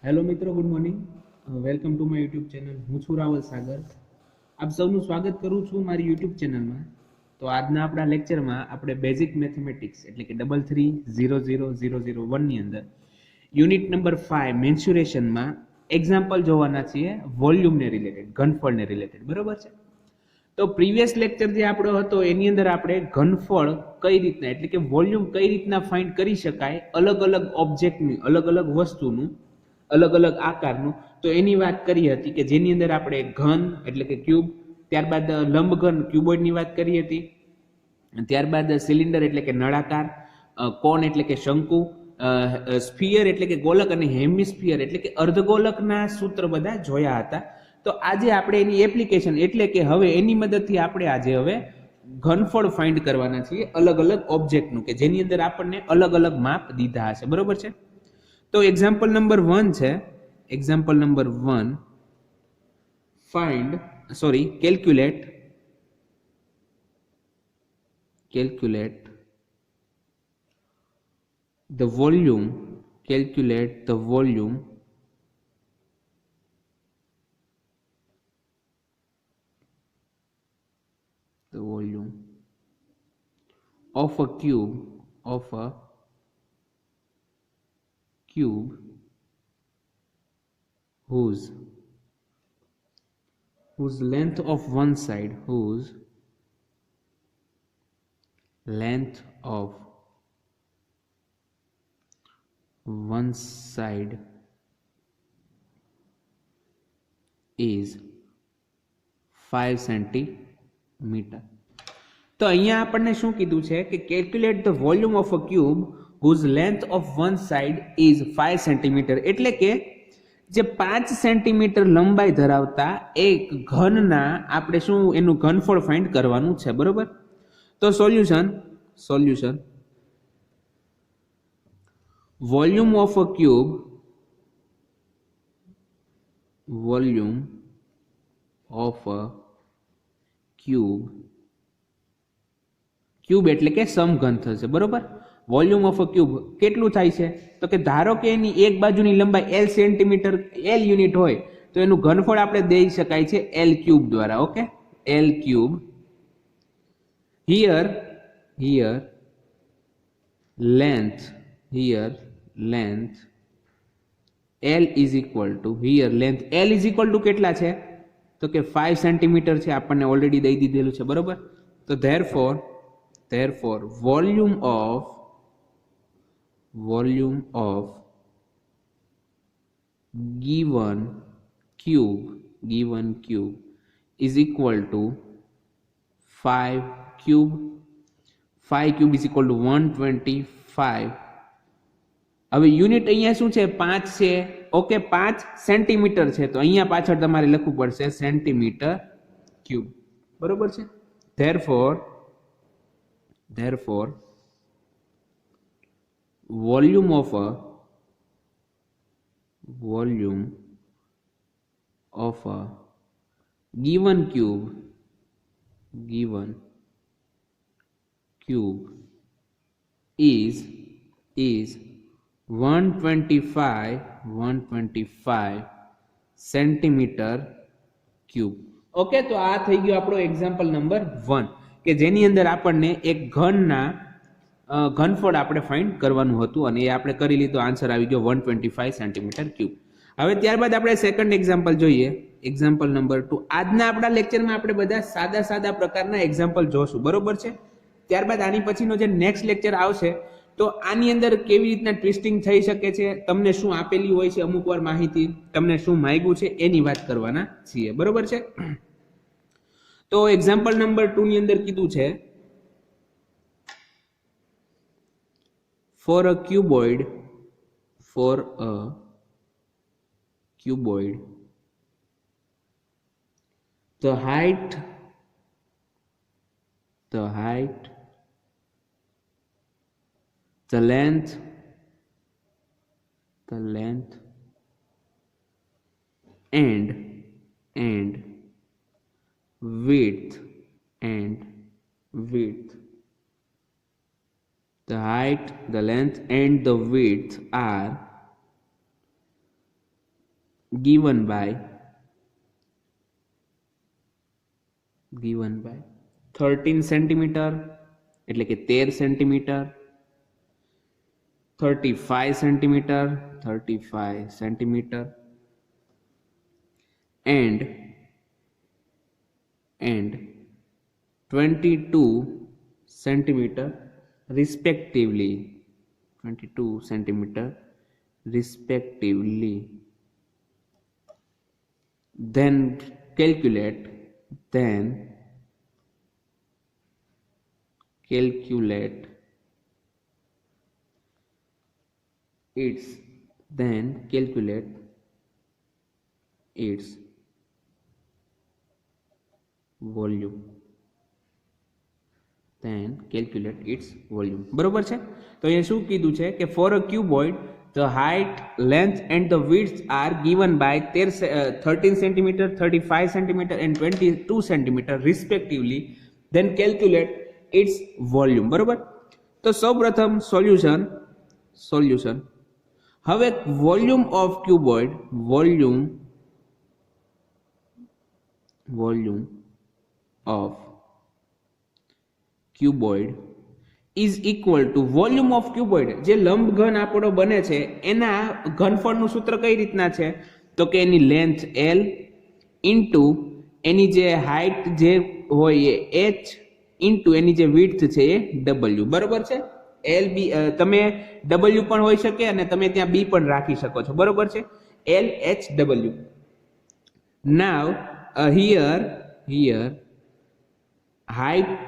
Hello મિત્રો, good morning. Welcome to my YouTube channel. હું છું રાવલ સાગર. આપ સૌનું સ્વાગત કરું છું મારી યુટ્યુબ ચેનલમાં. તો આજના આપણા લેક્ચરમાં આપણે બેઝિક મેથેમેટિક્સ એટલે કે 33000001ની અંદર યુનિટ નંબર 5 મેન્સ્યુરેશનમાં એક્ઝામ્પલ જોવાના છીએ વોલ્યુમને રિલેટેડ, ઘનફળને રિલેટેડ. બરોબર છે? તો પ્રીવિયસ લેક્ચર જે આપણો હતો એની અંદર આપણે ઘનફળ કઈ રીતના એટલે કે વોલ્યુમ કઈ રીતના ફાઇન્ડ કરી શકાય અલગ અલગ ઓબ્જેક્ટની, અલગ અલગ વસ્તુનું, અલગ અલગ આકારનું, તો એની વાત કરી હતી કે જેની અંદર આપણે ઘન એટલે કે ક્યુબ, ત્યારબાદ લંબઘન ક્યુબોઇડની વાત કરી હતી, ત્યારબાદ સિલિન્ડર એટલે કે નળાકાર, કોન એટલે કે શંકુ, સ્ફિયર એટલે કે ગોલક અને હેમિસ્ફિયર એટલે કે અર્ધગોલકના સૂત્ર બધા જોયા હતા. તો આજે આપણે એની એપ્લિકેશન એટલે કે હવે એની મદદથી આપણે આજે હવે ઘનફળ ફાઇન્ડ કરવાના છીએ અલગ અલગ ઓબ્જેક્ટનું કે જેની અંદર આપણને અલગ અલગ માપ દીધા હશે. બરોબર છે? તો એક્ઝામ્પલ નંબર 1 છે. Example number 1, calculate the volume of a cube whose length of one side is 5 centimeter. તો અહીંયા આપણને શું કીધું છે કે calculate the volume of a cube whose length of one side is 5 centimeter, એટલે કે જે 5 સેન્ટીમીટર લંબાઈ ધરાવતા એક ઘનના આપણે શું એનું ઘનફળ ફાઇન્ડ કરવાનું છે. બરોબર? તો solution volume of a cube cube એટલે કે સમઘન થશે. બરોબર? વોલ્યુમ ઓફ અ ક્યુબ કેટલું થાય છે? તો કે ધારો કે એની એક બાજુની લંબાઈ L સેન્ટીમીટર, L યુનિટ હોય તો એનું ઘનફળ આપણે દઈ શકાય છે L ક્યુબ દ્વારા. Okay, L cube. here length L is equal to કેટલા છે? તો કે 5 સેન્ટીમીટર છે, આપણને ઓલરેડી દઈ દીધેલું છે. બરોબર? તો therefore volume of given cube is equal to 5 cube. 5 cube is equal to 125. હવે યુનિટ અહીંયા શું છે? 5 છે. ઓકે, 5 સેન્ટીમીટર છે તો અહીંયા પાછળ તમારે લખવું પડશે સેન્ટીમીટર ક્યુબ. બરોબર છે? therefore volume of a given cube is 125 centimetre cube. Okay, તો આ થઈ ગયો આપણો એક્ઝામ્પલ નંબર 1 કે જેની અંદર આપણને એક ઘનના ઘનફળ આપણે ફાઇન્ડ કરવાનું હતું અને એ આપણે કરી લીધો. આન્સર આવી ગયો 125 સેન્ટીમીટર ક્યુબ. હવે ત્યારબાદ આપણે સેકન્ડ એક્ઝામ્પલ જોઈએ. Example number 2. આજના આપણા લેક્ચરમાં આપણે બધા સાદા પ્રકારના એક્ઝામ્પલ જોશું. બરોબર છે? ત્યારબાદ આની પછીનો જે નેક્સ્ટ લેક્ચર આવશે તો આની અંદર કેવી રીતના ટ્વિસ્ટિંગ થઈ શકે છે, તમને શું આપેલી હોય છે અમુક વાર માહિતી, તમને શું માંગ્યું છે એની વાત કરવાના છીએ. બરોબર છે? તો એક્ઝામ્પલ નંબર 2 ની અંદર કીધું છે for a cuboid the height the length and width the height, the length and the width are given by 13 centimetre એટલે કે 13 centimetre, 35 centimetre and 22 centimetre respectively. 22 centimetre respectively. Then calculate its volume. બરોબર છે. તો અહીંયા શું કીધું છે કે for a cuboid the height, length and the width are given by 13 centimeter, 35 centimeter and 22 centimeter respectively. Then calculate its volume. બરોબર. તો સૌપ્રથમ સોલ્યુશન. હવે volume of cuboid, volume of cuboid is equal to volume of cuboid, જે લંબઘન આપણો બને છે એના ઘનફળનું સૂત્ર કઈ રીતના છે તો કે એની લેન્થ L ઇન્ટુ એની જે હાઇટ જે હોય એ H ઇન્ટુ એની જે વિડ્થ છે એ W. બરોબર છે. L B તમે W પણ હોઈ શકે અને તમે ત્યાં B પણ રાખી શકો છો. બરોબર છે. L H W. Now here height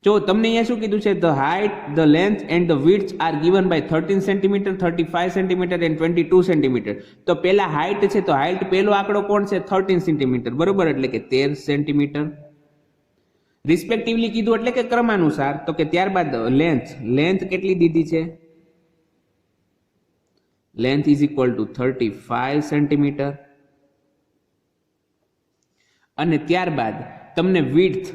જો તમને અહીંયા શું કીધું છે the height, the length and the width are given by 13 centimeter, 35 centimeter and 22 centimeter. તો પેલા હાઇટ છે તો હાઇટ પેલો આંકડો કોણ છે 13 સેન્ટીમીટર. બરોબર, એટલે કે 13 સેન્ટીમીટર રિસ્પેક્ટિવલી કીધું એટલે કે ક્રમાનુસાર. તો કે ત્યારબાદ લેન્થ કેટલી દીધી છે, length is equal two 35 centimetre અને ત્યારબાદ તમને width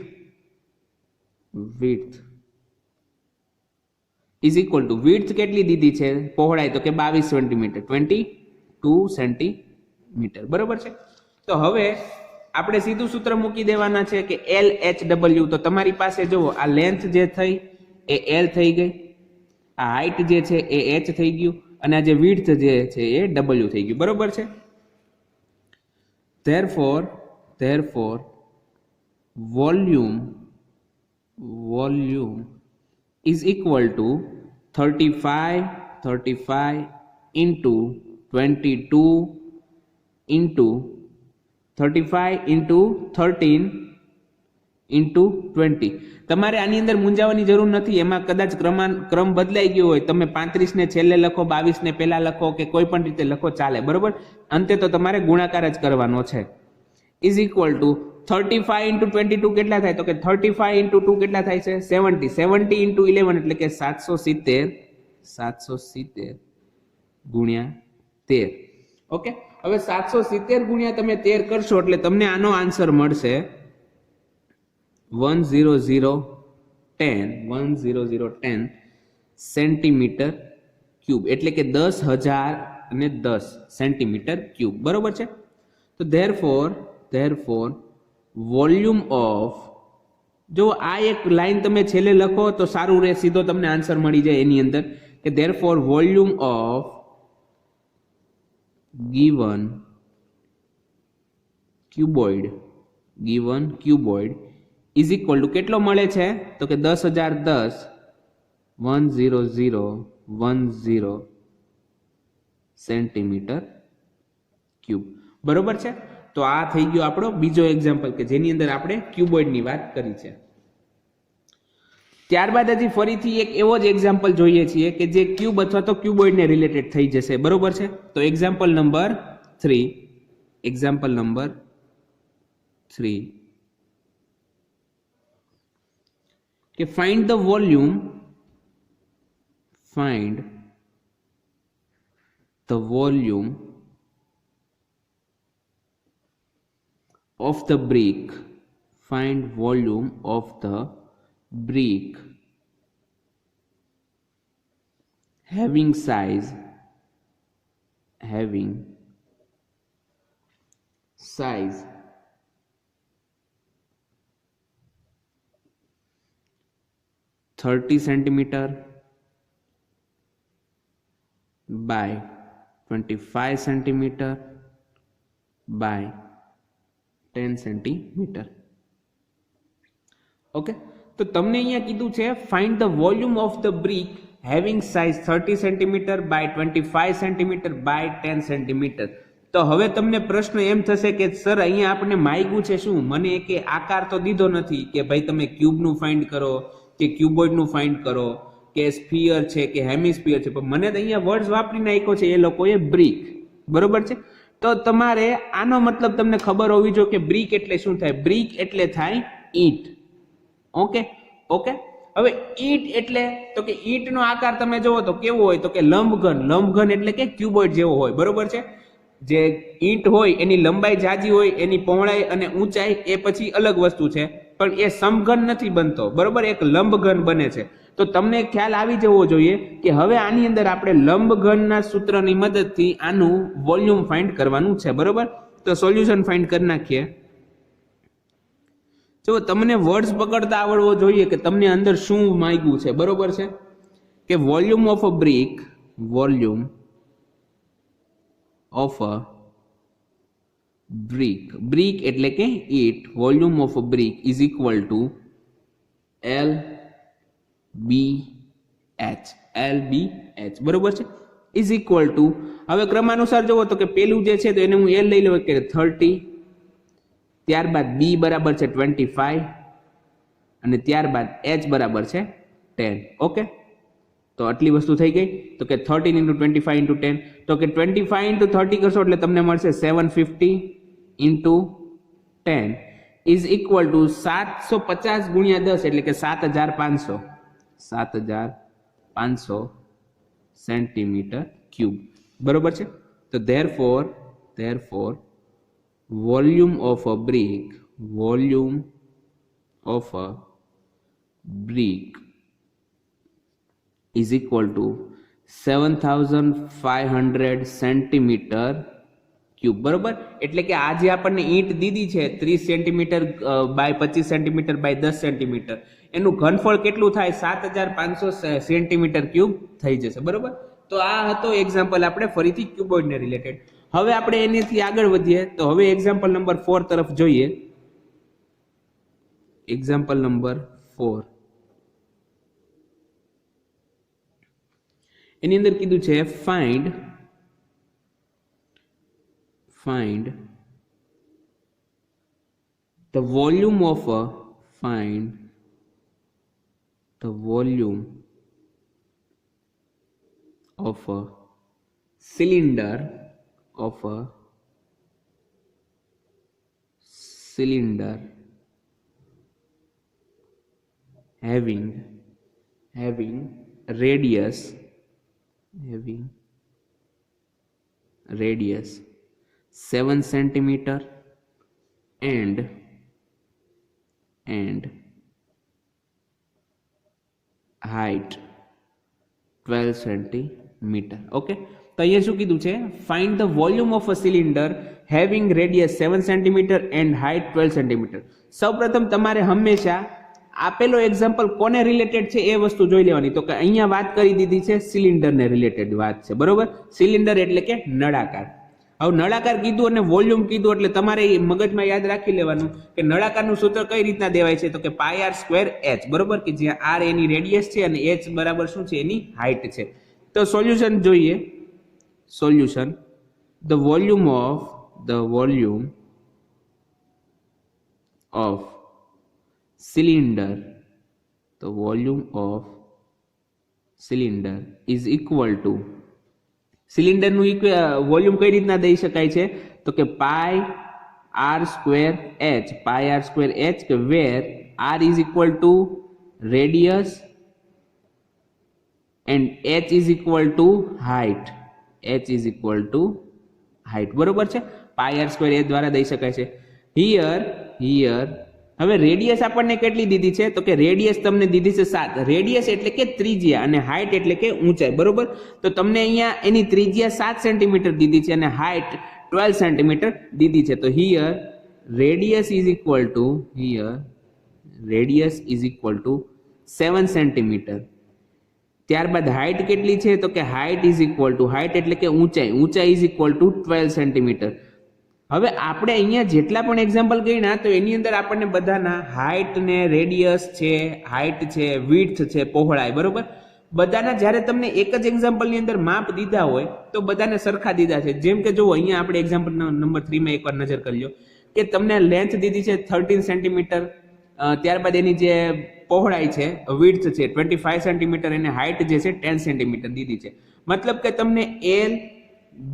is equal two width કેટલી દીધી છે પહોળાઈ તો કે 22 સેન્ટીમીટર, 22 સેન્ટીમીટર. બરોબર છે. તો હવે આપણે સીધું સૂત્ર મૂકી દેવાના છે કે L H W. તો તમારી પાસે જુઓ આ લેન્થ જે થઈ એ L થઈ ગઈ, આ હાઇટ જે છે એ H થઈ ગયું અને આ જે વિડ્થ જે છે એ W થઈ ગયું. બરોબર છે. therefore volume is equal to 35 into 22 into 35 into 13 into 20. તમારે આની અંદર મૂંઝાવાની જરૂર નથી. એમાં કદાચ ક્રમ બદલાઈ ગયો હોય, તમે 35 ને છેલ્લે લખો, 22 ને પહેલા લખો કે કોઈ પણ રીતે લખો ચાલે. બરોબર. અંતે તો તમારે ગુણાકાર જ કરવાનો છે. ઇઝ ઇક્વલ ટુ 35 into 22 કેટલા થાય તો કે 35 into 2 કેટલા થાય છે 70 into 11 એટલે કે 770 ગુણ્યા 13. ઓકે. હવે 770 ગુણ્યા તમે 13 કરશો એટલે તમને આનો આન્સર મળશે 10010 સેન્ટીમીટર ક્યુબ એટલે કે 10,010 સેન્ટીમીટર ક્યુબ. બરોબર છે. તો therefore વોલ્યુમ ઓફ, જો આ એક લાઈન તમે છેલ્લે લખો તો સારું રહે, સીધો તમને આન્સર મળી જાય એની અંદર કે therefore volume of given cuboid is equal to કેટલો મળે છે તો કે 10,010 સેન્ટીમીટર ક્યુબ. બરોબર છે. તો આ થઈ ગયો આપણો બીજો એક્ઝામ્પલ કે જેની અંદર આપણે ક્યુબોઇડની વાત કરી છે. ત્યારબાદ હજી ફરીથી એક એવો જ એક્ઝામ્પલ જોઈએ છીએ કે જે ક્યુબ અથવા તો ક્યુબોઇડને રિલેટેડ થઈ જશે. બરોબર છે. તો એક્ઝામ્પલ નંબર 3 કે find the volume of the brick. Find volume of the brick having size having size 30 centimeter by 25 centimeter by 10 centimeter. Okay, તો તમને અહીંયા કીધું છે find the volume of the brick having size 30 centimetre by 25 centimetre by 10 centimetre. તો હવે તમને પ્રશ્ન એમ થશે કે સર અહીંયા આપણે માંગ્યું છે શું, મને કે આકાર તો દીધો નથી કે ભાઈ તમે ક્યુબનું ફાઇન્ડ કરો કે ક્યુબોઇડનું ફાઇન્ડ કરો કે સ્ફિયર છે કે હેમિસ્ફિયર છે, પણ મને તો અહીંયા વર્ડ્સ વાપરી નાખ્યો છે એ લોકોએ બ્રિક. બરોબર છે, તો તમારે આનો મતલબ તમને ખબર હોવી જોઈએ કે બ્રિક એટલે શું થાય. બ્રિક એટલે થાય ઈંટ. ઓકે ઓકે, હવે ઈંટ એટલે તો કે ઈંટનો આકાર તમે જોવો તો કેવો હોય, તો કે લંબઘન. લંબઘન એટલે કે ક્યુબોઇડ જેવો હોય. બરોબર છે, જે ઈંટ હોય એની લંબાઈ જાજી હોય, એની પહોળાઈ અને ઊંચાઈ એ પછી અલગ વસ્તુ છે, પણ એ સમઘન નથી બનતો. બરોબર, એક લંબઘન બને છે. તો તમને ખ્યાલ આવી જવો જોઈએ કે હવે આની અંદર આપણે લંબઘનના સૂત્રની મદદથી આનું વોલ્યુમ ફાઇન્ડ કરવાનું છે. બરોબર, તો સોલ્યુશન ફાઇન્ડ કરી નાખીએ. જો તમને વર્ડ્સ પકડતા આવડવો જોઈએ કે તમને અંદર શું માંગ્યું છે. બરોબર છે, કે volume of a brick, volume of a brick, brick એટલે કે ઈટ, volume of a brick is equal to LBH. LBH બરોબર છે, ઇઝ ઇક્વલ ટુ, હવે ક્રમાનુસાર જોવો તો કે પેલું જે છે તો એને હું L લઈ લઉં કે 30, ત્યારબાદ B બરાબર છે 25 અને ત્યારબાદ H બરાબર છે 10. ઓકે, તો આટલી વસ્તુ થઈ ગઈ. તો કે 13 × 25 × 10, તો કે 25 × 30 કરશો એટલે તમને મળશે 750 × 10 ઇઝ ઇક્વલ ટુ 750 ગુણ્યા 10 એટલે કે 7500 સેન્ટીમીટર ક્યુબ. બરોબર છે, તો therefore volume of a brick, volume of a brick is equal to 7500 centimetre cube. બરોબર, એટલે કે આ જે આપણને ઈંટ દીધી છે 30 centimetre by 25 centimetre by 10 centimetre, એનું ઘનફળ કેટલું થાય, 7500 સેન્ટીમીટર ક્યુબ થઈ જશે. બરોબર, તો આ હતો એક્ઝામ્પલ આપણે ફરીથી ક્યુબોઇડને રિલેટેડ. હવે આપણે એનાથી આગળ વધીએ તો હવે એક્ઝામ્પલ નંબર 4 તરફ જોઈએ. એક્ઝામ્પલ નંબર 4, એની અંદર કીધું છે find the volume of a cylinder having radius 7 centimeter and height 12 centimeter. Okay, તો અહીંયા શું કીધું છે, find the volume of a cylinder having radius 7 centimetre and height 12 centimetre. સૌપ્રથમ તમારે હંમેશા આપેલો એક્ઝામ્પલ કોને રિલેટેડ છે એ વસ્તુ જોઈ લેવાની. તો કે અહીંયા વાત કરી દીધી છે સિલિન્ડરને રિલેટેડ વાત છે. બરોબર, સિલિન્ડર એટલે કે નળાકાર. હવે નળાકાર કીધું અને વોલ્યુમ કીધું એટલે તમારે મગજમાં યાદ રાખી લેવાનું કે નળાકારનું સૂત્ર કઈ રીતના દેવાય છે, તો કે πr²h. બરોબર, કે જ્યાં r એની રેડિયસ છે અને h બરાબર શું છે, એની હાઇટ છે. તો સોલ્યુશન જોઈએ. Solution, the volume of cylinder, the volume of cylinder is equal to, cylinder નું વોલ્યુમ કઈ રીતના દઈ શકાય છે, તો કે πr²h, કે where r is equal to radius and h is equal to height. બરોબર છે, πr² દ્વારા દઈ શકાય છે. here હવે રેડિયસ આપણને કેટલી દીધી છે તો કે રેડિયસ તમને દીધી છે 7. રેડિયસ એટલે કે ત્રિજ્યા અને હાઇટ એટલે કે ઊંચાઈ, બરોબર. તો તમને અહીંયા એની ત્રિજ્યા 7 સેન્ટીમીટર દીધી છે અને હાઇટ 12 સેન્ટીમીટર દીધી છે. તો here radius is equal two 7 centimetre. ત્યારબાદ હાઇટ કેટલી છે તો કે height is equal two, height એટલે કે ઊંચાઈ ઇઝ ઇક્વલ ટુ 12 સેન્ટીમીટર. હવે આપણે અહીંયા જેટલા પણ એક્ઝામ્પલ ગણ્યા તો એની અંદર આપણને બધાના હાઇટ ને રેડિયસ છે, હાઇટ છે, વિડ્થ છે, પહોળાઈ, બરોબર. બધાના જ્યારે તમને એક જ એક્ઝામ્પલની અંદર માપ દીધા હોય તો બધાને સરખા દીધા છે. જેમ કે જો અહીંયા આપણે એક્ઝામ્પલ નંબર 3 માં એકવાર નજર કરી લો કે તમને લેન્થ દીધી છે 13 સેન્ટીમીટર, ત્યારબાદ એની જે પહોળાઈ છે વિડ્થ છે 25 સેન્ટીમીટર અને હાઇટ જે છે 10 સેન્ટીમીટર દીધી છે. મતલબ કે તમને એલ,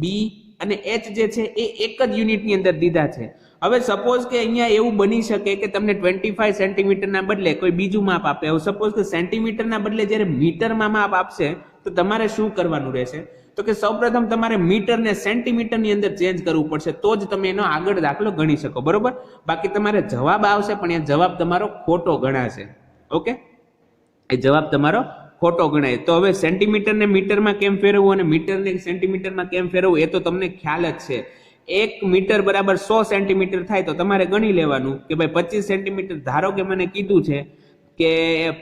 બી અને એચ જે છે એ એક જ યુનિટની અંદર દીધા છે. હવે સપોઝ કે અહીંયા એવું બની શકે કે તમને 25 સેન્ટીમીટરના બદલે કોઈ બીજું માપ આપે. હવે સપોઝ કે સેન્ટીમીટરના બદલે જ્યારે મીટરમાં માપ આપશે તો તમારે શું કરવાનું રહેશે તો કે સૌપ્રથમ તમારે મીટર ને સેન્ટીમીટરની અંદર ચેન્જ કરવું પડશે, તો જ તમે એનો આગળ દાખલો ગણી શકો, બરોબર. બાકી તમારે જવાબ આવશે પણ એ જવાબ તમારો ખોટો ગણાશે. ઓકે, એ જવાબ તમારો ખોટો ગણાય. તો હવે સેન્ટીમીટર ને મીટરમાં કેમ ફેરવવું અને મીટર ને સેન્ટીમીટરમાં કેમ ફેરવવું એ તો તમને ખ્યાલ જ છે. 1 મીટર બરાબર 100 સેન્ટીમીટર થાય તો તમારે ગણી લેવાનું કે ભાઈ 25 સેન્ટીમીટર, ધારો કે મને કીધું છે કે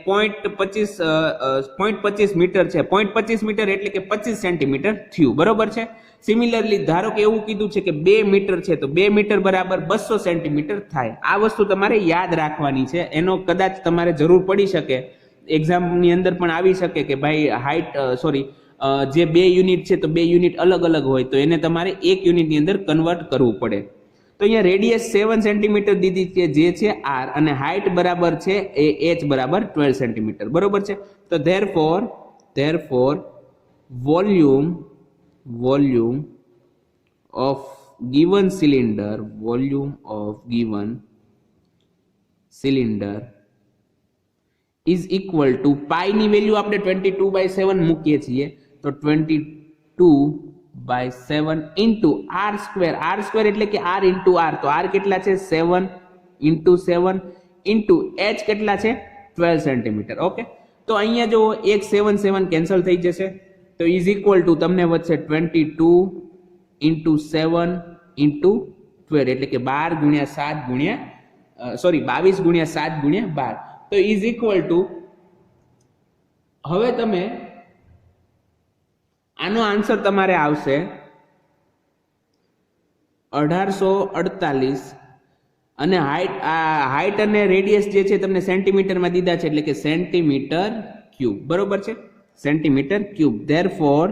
0.25 મીટર છે, 0.25 મીટર એટલે કે 25 સેન્ટીમીટર થયું, બરોબર છે. સિમિલરલી ધારો કે એવું કીધું છે કે 2 મીટર છે તો 2 મીટર બરાબર 200 સેન્ટીમીટર થાય. આ વસ્તુ તમારે યાદ રાખવાની છે. એનો કદાચ તમારે જરૂર પડી શકે, એક્ઝામની અંદર પણ આવી શકે કે ભાઈ હાઇટ જે 2 યુનિટ છે તો 2 યુનિટ અલગ અલગ હોય તો એને તમારે 1 યુનિટની અંદર કન્વર્ટ કરવું પડે. તો અહીંયા રેડિયસ 7 સેન્ટીમીટર દીધી છે જે છે આર અને હાઇટ બરાબર છે એ એચ બરાબર 12 સેન્ટીમીટર, બરોબર છે. તો therefore volume of given cylinder is equal to, pi ની વેલ્યુ આપણે 22/7 મૂકીએ છીએ તો 22/7 into r square. R square એટલે કે આર ઇન્ટુ આર. તો આર કેટલા છે 7 ઇન્ટુ 7 ઇન્ટુ એચ કેટલા છે 12 સેન્ટીમીટર. ઓકે, તો અહીંયા જો 1 7 7 કેન્સલ થઈ જશે તો ઇઝ ઇક્વલ ટુ તમને વધશે 22 ઇન્ટુ 7 ઇન્ટુ 12 એટલે કે 12 ગુણ્યા 7 ગુણ્યા 22 ગુણ્યા 7 ગુણ્યા 12. તો ઇઝ ઇક્વલ ટુ, હવે તમે આનો આન્સર તમારે આવશે 1848 અને હાઇટ અને રેડિયસ જે છે તમને સેન્ટીમીટરમાં દીધા છે એટલે કે સેન્ટીમીટર ક્યુબ, બરોબર છે, centimetre cube. Therefore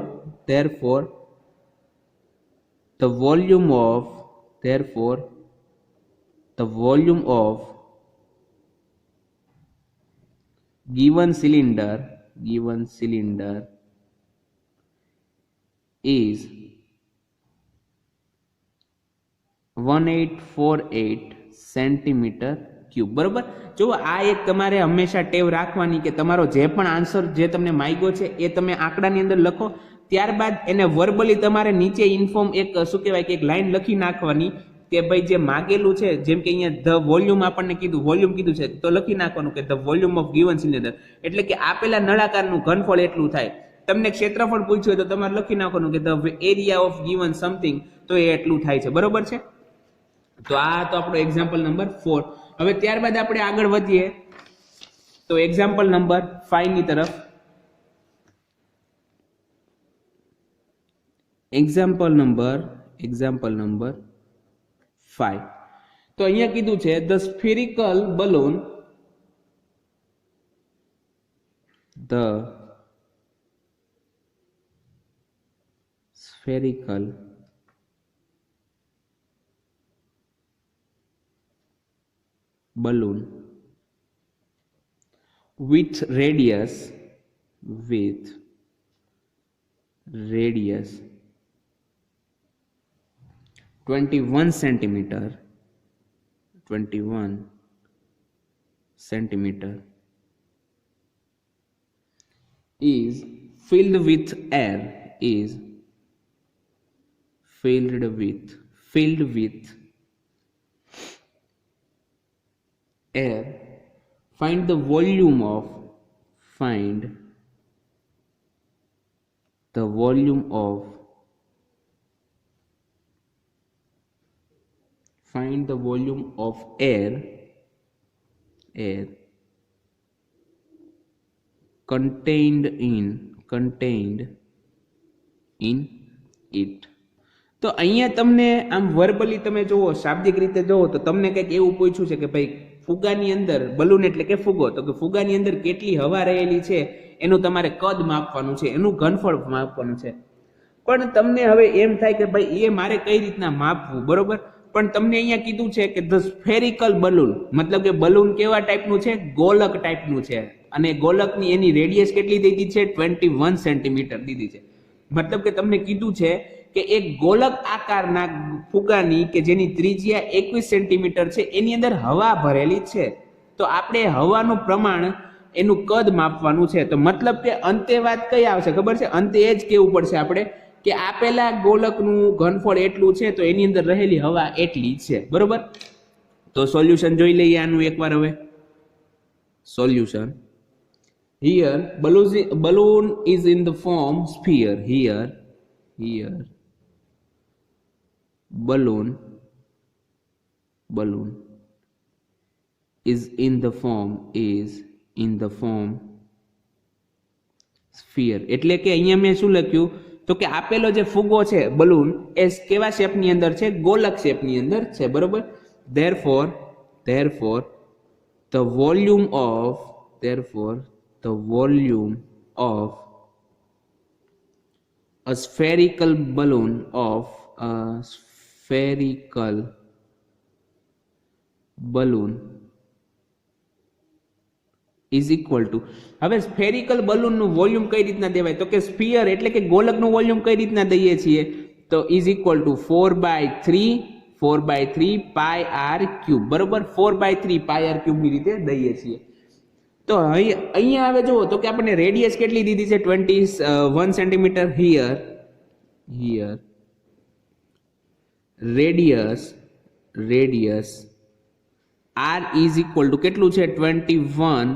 the volume of given cylinder is 1848 centimetre cube, બરોબર. જો આ એક તમારે હંમેશા ટેવ રાખવાની કે તમારો જે પણ આન્સર જે તમને માંગ્યો છે એ તમે આંકડાની અંદર લખો, ત્યારબાદ એને વર્બલી તમારે નીચે ઇન્ફોર્મ એક શું કહેવાય કે એક લાઈન લખી નાખવાની કે ભાઈ જે માગેલું છે, જેમ કે અહીંયા ધ વોલ્યુમ આપણને કીધું, વોલ્યુમ કીધું છે તો લખી નાખવાનું કે the volume of given cylinder એટલે કે આપેલા નળાકારનું ઘનફળ એટલું થાય. તમને ક્ષેત્રફળ પૂછ્યું હોય તો તમારે લખી નાખવાનું કે the area of given something, તો એ એટલું થાય છે, બરોબર છે. તો આ તો આપણો એક્ઝામ્પલ નંબર 4. હવે ત્યારબાદ આપણે આગળ વધીએ તો એક્ઝામ્પલ નંબર 5 ની તરફ. Example number 5. તો અહીંયા કીધું છે the spherical balloon with radius 21 centimeter is filled with air air, find the volume of find the volume of find the volume of air contained in it. તો અહીંયા તમને આમ વર્બલી તમે જુઓ, શાબ્દિક રીતે જુઓ તો તમને કંઈક એવું પૂછ્યું છે કે ભાઈ ફુગાની અંદર, બલૂન એટલે કે ફુગો, તો કે ફુગાની અંદર કેટલી હવા રહેલી છે એનું તમારે કદ માપવાનું છે, એનું ઘનફળ માપવાનું છે. પણ તમને હવે એમ થાય કે ભાઈ એ મારે કઈ રીતના માપવું, બરોબર? પણ તમને અહીંયા કીધું છે કે ધ સ્ફેરિકલ બલૂન, મતલબ કે બલૂન કેવા ટાઈપનું છે? ગોલક ટાઈપનું છે. અને ગોલકની એની રેડિયસ કેટલી દીધી છે? 21 સેન્ટીમીટર દીધી છે. મતલબ કે તમને કીધું છે કે એક ગોલક આકારના ફુગાની કે જેની ત્રિજ્યા 21 સેન્ટીમીટર છે એની અંદર હવા ભરેલી છે. તો આપણે હવાનું પ્રમાણ, એનું કદ માપવાનું છે. તો મતલબ કે અંતે વાત કઈ આવશે ખબર છે? અંતે એ જ કેવું પડશે આપણે કે આપેલા ગોલકનું ઘનફળ એટલું છે તો એની અંદર રહેલી હવા એટલી છે, બરોબર? તો સોલ્યુશન જોઈ લઈએ આનું એકવાર હવે. Solution. Here balloon is in the form sphere. Here balloon is in the form sphere. એટલે કે અહીંયા મેં શું લખ્યું તો કે આપેલો જે ફુગો છે બલૂન એ કેવા શેપની અંદર છે? ગોલક શેપની અંદર છે, બરોબર? therefore the volume of a spherical balloon is equal to, હવે સ્ફેરિકલ બલૂન નું વોલ્યુમ કઈ રીતના દેવાય તો કે સ્ફિયર એટલે કે ગોલક નું વોલ્યુમ કઈ રીતના દઈએ છીએ તો is equal to 4/3 pi r cube, બરોબર? 4/3 પાઈ આર ક્યુબ ની રીતે દઈએ છીએ. તો અહીંયા હવે જુઓ તો કે આપણને રેડિયસ કેટલી દીધી છે? 21 centimetre. Here radius r is equal two કેટલું છે? 21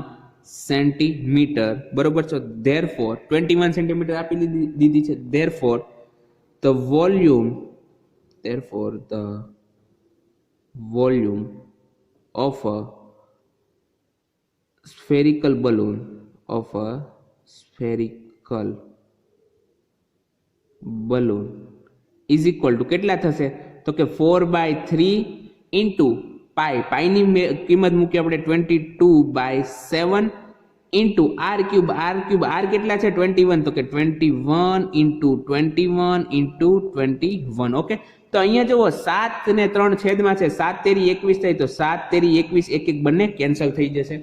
સેન્ટીમીટર, બરોબર? તો ધેરફોર 21 સેન્ટીમીટર આપી દીધી છે. Therefore the volume of a spherical balloon is equal to કેટલા થશે તો કે 4/3 ઇન્ટુ પાઈની કિંમત મૂકી આપણે 22/7 ઇન્ટુ આર ક્યુબ. આર કેટલા છે? 21, તો કે 21 ઇન્ટુ 21 ઇન્ટુ 21. ઓકે, તો અહીંયા જુઓ 7 ને 3 છેદમાં છે, 7 તેરી 21 થાય તો 7 તેરી 21 એક બંને કેન્સલ થઈ જશે,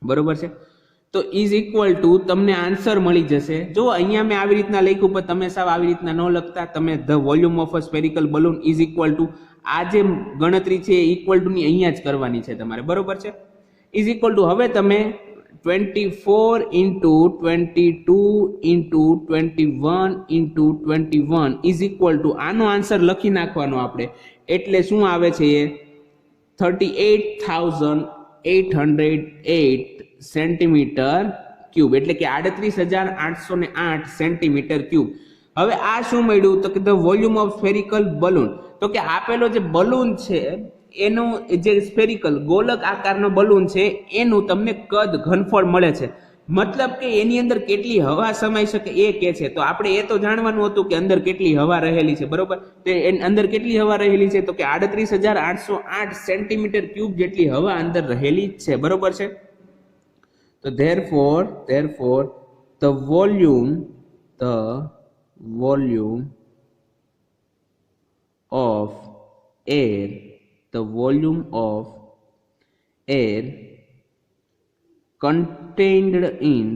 બરોબર છે? તો ઇઝ ઇક્વલ ટુ તમને આન્સર મળી જશે. જો અહીંયા મેં આવી રીતના લખ્યું પણ તમે સાવ આવી રીતના ન લખતા, તમે the volume of a spherical balloon is equal two આ જે ગણતરી છે ઇક્વલ ટુ ની અહીંયા જ કરવાની છે તમારે, બરોબર છે? ઇઝ ઇક્વલ ટુ હવે તમે 24 into 22 into 21 into 21 is equal two આનો આન્સર લખી નાખવાનો આપણે. એટલે શું આવે છે? એ 38,808 સેન્ટીમીટર ક્યુબ, એટલે કે 38,808 સેન્ટીમીટર ક્યુબ. હવે આ શું મળ્યું તો કે the volume of spherical balloon, તો કે આપેલો જે બલૂન છે એનું જે સ્ફેરિકલ ગોલક આકારનો બલૂન છે એનું તમને કદ ઘનફળ મળે છે. મતલબ કે એની અંદર કેટલી હવા સમાઈ શકે એ કે છે. તો આપણે એ તો જાણવાનું હતું કે અંદર કેટલી હવા રહેલી છે, બરોબર? તો અંદર કેટલી હવા રહેલી છે તો કે 38,808 સેન્ટીમીટર ક્યુબ જેટલી હવા અંદર રહેલી છે, બરોબર છે? તો therefore the volume of air contained in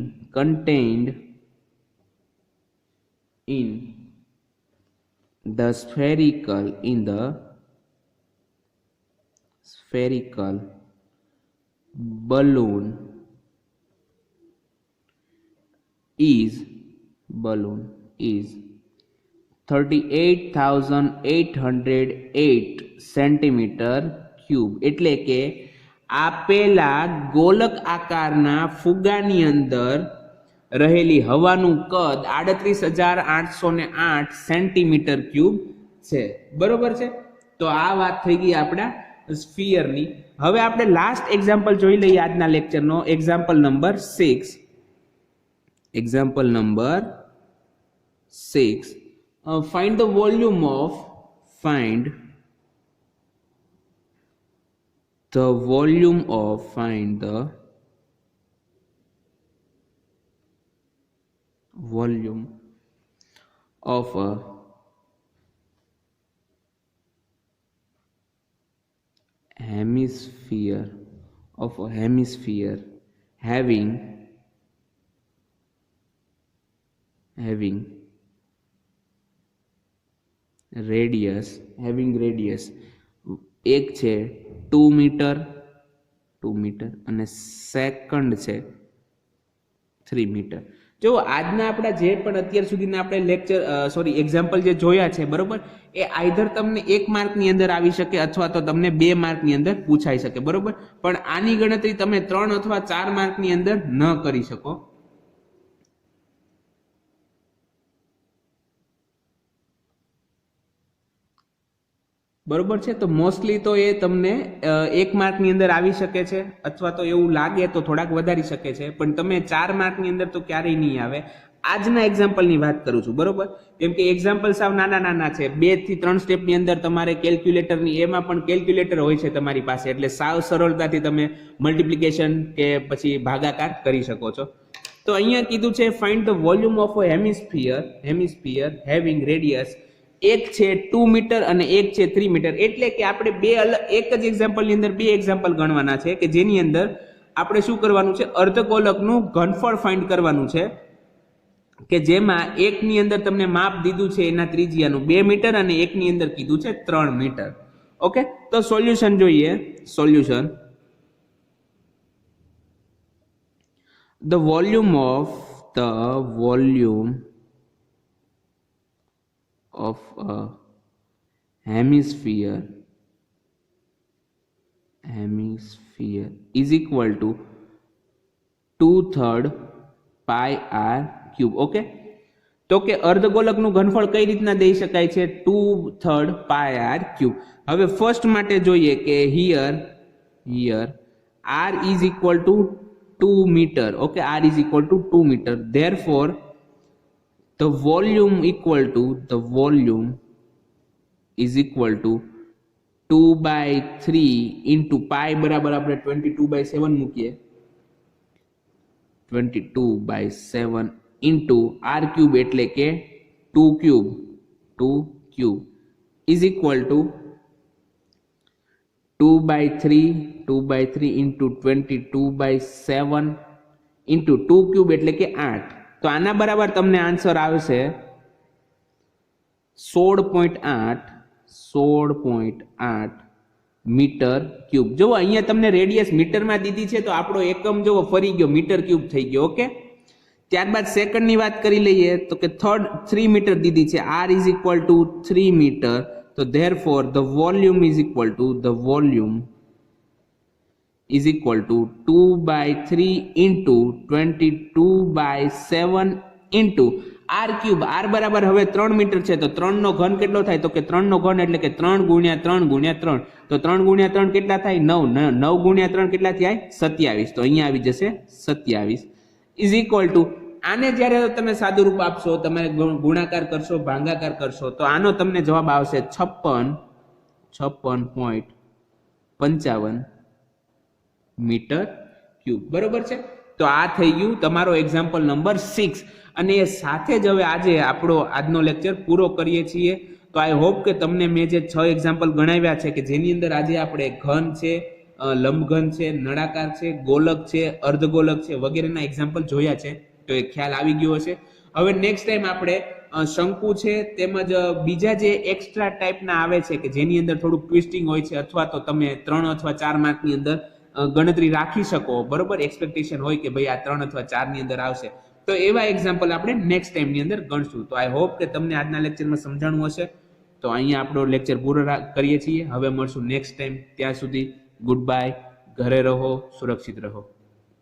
the spherical balloon is 38,808 centimetre cube. એટલે કે આપેલા ગોલક આકારના ફુગાની અંદર રહેલી હવાનું કદ 38,808 સેન્ટીમીટર ક્યુબ છે. બરોબર છે. તો આ વાત થઈ ગઈ આપણા સ્ફિયરની. હવે આપણે લાસ્ટ એક્ઝામ્પલ જોઈ લઈએ આજના લેક્ચરનો, example number 6. Example number 6. Find the volume of find the volume of a hemisphere having radius એક છે 2 મીટર અને સેકન્ડ છે 3 મીટર. જો આજના આપણા જે પણ અત્યાર સુધીના આપણે એક્ઝામ્પલ જે જોયા છે, બરોબર, એ આઈધર તમને 1 માર્કની અંદર આવી શકે અથવા તો તમને 2 માર્કની અંદર પૂછાઈ શકે. બરોબર, પણ આની ગણતરી તમે 3 અથવા 4 માર્કની અંદર ન કરી શકો. બરોબર છે. તો મોસ્ટલી તો એ તમને 1 માર્કની અંદર આવી શકે છે અથવા તો એવું લાગે તો થોડાક વધારી શકે છે, પણ તમે 4 માર્કની અંદર તો ક્યારેય નહીં આવે. આજના એક્ઝામ્પલની વાત કરું છું. બરોબર, કેમ કે એક્ઝામ્પલ સાવ નાના છે. 2 થી 3 સ્ટેપની અંદર તમારે કેલ્ક્યુલેટરની, એમાં પણ કેલ્ક્યુલેટર હોય છે તમારી પાસે, એટલે સાવ સરળતાથી તમે મલ્ટિપ્લિકેશન કે પછી ભાગાકાર કરી શકો છો. તો અહીંયા કીધું છે find the volume of a hemisphere having radius. એક છે 2 મીટર અને એક છે 3 મીટર. એટલે કે આપણે એક જ એક્ઝામ્પલની અંદર 2 એક્ઝામ્પલ ગણવાના છે કે જેની અંદર આપણે શું કરવાનું છે, અર્ધગોલકનું ઘનફળ ફાઇન્ડ કરવાનું છે, કે જેમાં એકની અંદર તમને માપ દીધું છે એના ત્રિજ્યાનું 2 મીટર અને એકની અંદર કીધું છે 3 મીટર. ઓકે, તો સોલ્યુશન જોઈએ. Solution, the volume of a hemisphere is equal to 2/3 pi r cube. Okay, તો કે અર્ધગોલકનું ઘનફળ કઈ રીતના દઈ શકાય છે, 2/3 pi r cube. હવે ફર્સ્ટ માટે જોઈએ કે here r is equal to 2 meter. Okay, r is equal to 2 meter. Therefore the volume is equal to 2/3 into pi બરાબર આપણે 22/7 મૂકીએ, 22/7 into r cube એટલે કે 2 cube is equal to 2/3 into 22/7 into 2 cube એટલે કે 8. તો આના બરાબર તમને આન્સર આવશે 16.8 મીટર ક્યુબ. જો અહીંયા તમને રેડિયસ મીટરમાં દીધી છે, તો આપણો એકમ જો ફરી ગયો, મીટર ક્યુબ થઈ ગયો. ઓકે, ત્યારબાદ સેકન્ડની વાત કરી લઈએ તો કે 3 મીટર દીધી છે, r is equal to 3 metre. તો therefore the volume is equal to 2/3 into 22/7 into r cube. r બરાબર હવે 3 મીટર છે, તો 3 નો ઘન કેટલો થાય, તો કે 3 નો ઘન એટલે કે 3 ગુણ્યા 3 ગુણ્યા 3. તો 3 ગુણ્યા 3 કેટલા થાય, 9. 9 ગુણ્યા 3 કેટલા થાય, 27. તો અહીંયા આવી જશે 27 is equal to, આને જ્યારે તમે સાદું રૂપ આપશો, તમે ગુણાકાર કરશો, ભાગાકાર કરશો, તો આનો તમને જવાબ આવશે 56.55 મીટર ક્યુબ. બરોબર છે. તો આ થઈ ગયું તમારો એક્ઝામ્પલ નંબર 6. અને એ સાથે જ હવે આજનો લેક્ચર પૂરો કરીએ છીએ. તો આઈ હોપ કે તમને મેં જે 6 એક્ઝામ્પલ ગણાવ્યા છે કે જેની અંદર આજે આપણે ઘન છે, લંબઘન છે, નળાકાર છે, ગોલક છે, અર્ધગોલક છે વગેરેના એક્ઝામ્પલ જોયા છે, તો એ ખ્યાલ આવી ગયો હશે. હવે નેક્સ્ટ ટાઈમ આપણે શંકુ છે તેમજ બીજા જે એક્સ્ટ્રા ટાઈપના આવે છે કે જેની અંદર થોડુંક ટ્વિસ્ટિંગ હોય છે, અથવા તો તમે 3 અથવા 4 માર્કની અંદર ગણતરી રાખી શકો. બરોબર, એક્સપેક્ટેશન હોય કે ભાઈ આ 3 અથવા 4 ની અંદર આવશે, તો એવા એક્ઝામ્પલ આપણે નેક્સ્ટ ટાઈમની અંદર ગણશું. તો આઈ હોપ કે તમને આજના લેક્ચરમાં સમજાણું હશે. તો અહીંયા આપણો લેક્ચર પૂરો કરીએ છીએ. હવે મળશું નેક્સ્ટ ટાઈમ. ત્યાં સુધી ગુડ બાય, ઘરે રહો, સુરક્ષિત રહો.